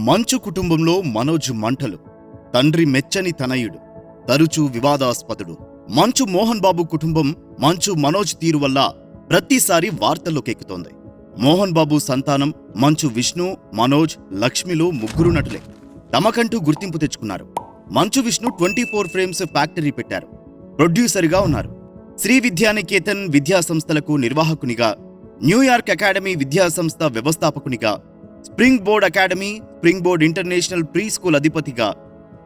మంచు కుటుంబంలో మనోజ్ మంటలు. తండ్రి మెచ్చని తనయుడు, తరచూ వివాదాస్పదుడు. మంచు మోహన్ బాబు కుటుంబం మంచు మనోజ్ తీరు వల్ల ప్రతిసారి వార్తల్లోకెక్కుతోంది. మోహన్ బాబు సంతానం మంచు విష్ణు, మనోజ్, లక్ష్మిలు ముగ్గురు నటులే. తమకంటూ గుర్తింపు తెచ్చుకున్నారు. మంచు విష్ణు 24 ఫ్రేమ్స్ ఫ్యాక్టరీ పెట్టారు. ప్రొడ్యూసర్గా ఉన్నారు. శ్రీ విద్యానికేతన్ విద్యా సంస్థలకు నిర్వాహకునిగా, న్యూయార్క్ అకాడమీ విద్యా సంస్థ వ్యవస్థాపకునిగా, spring board academy, spring board international pre school అధిపతిగా,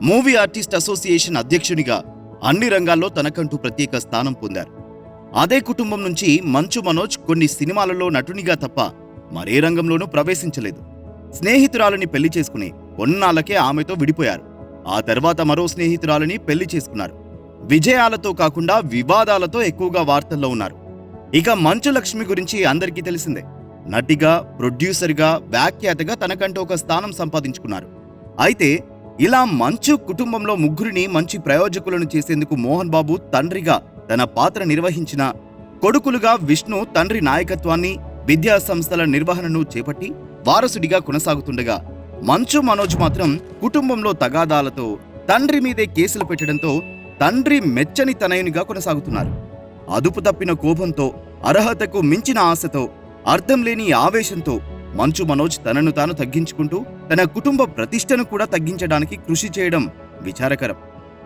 మూవీ ఆర్టిస్ట్ అసోసియేషన్ అధ్యక్షునిగా అన్ని రంగాల్లో తనకంటూ ప్రత్యేక స్థానం పొందారు. అదే కుటుంబం నుంచి మంచు మనోజ్ కొన్ని సినిమాలలో నటునిగా తప్ప మరే రంగంలోనూ ప్రవేశించలేదు. స్నేహితురాలని పెళ్లి చేసుకుని కొన్నాళ్లకే ఆమెతో విడిపోయారు. ఆ తర్వాత మరో స్నేహితురాలని పెళ్లి చేసుకున్నారు. విజయాలతో కాకుండా వివాదాలతో ఎక్కువగా వార్తల్లో ఉన్నారు. ఇక మంచు లక్ష్మి గురించి అందరికీ తెలిసిందే. నటిగా, ప్రొడ్యూసర్గా, వ్యాఖ్యాతగా తనకంటూ ఒక స్థానం సంపాదించుకున్నారు. అయితే ఇలా మంచు కుటుంబంలో ముగ్గురిని మంచి ప్రయోజకులను చేసేందుకు మోహన్ బాబు తండ్రిగా తన పాత్ర నిర్వహించిన, కొడుకులుగా విష్ణు తండ్రి నాయకత్వాన్ని, విద్యా సంస్థల నిర్వహణను చేపట్టి వారసుడిగా కొనసాగుతుండగా, మంచు మనోజ్ మాత్రం కుటుంబంలో తగాదాలతో, తండ్రి మీదే కేసులు పెట్టడంతో తండ్రి మెచ్చని తనయునిగా కొనసాగుతున్నారు. అదుపు తప్పిన కోపంతో, అర్హతకు మించిన ఆశతో, అర్థం లేని ఆవేశంతో మంచు మనోజ్ తనను తాను తగ్గించుకుంటూ తన కుటుంబ ప్రతిష్టను కూడా తగ్గించడానికి కృషి చేయడం విచారకరం.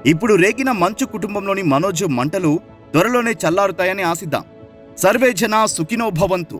ఇప్పుడు రేగిన మంచు కుటుంబంలోని మనోజ్ మంటలు త్వరలోనే చల్లారుతాయని ఆశిద్దాం. సర్వే జనా సుఖినో భవంతు.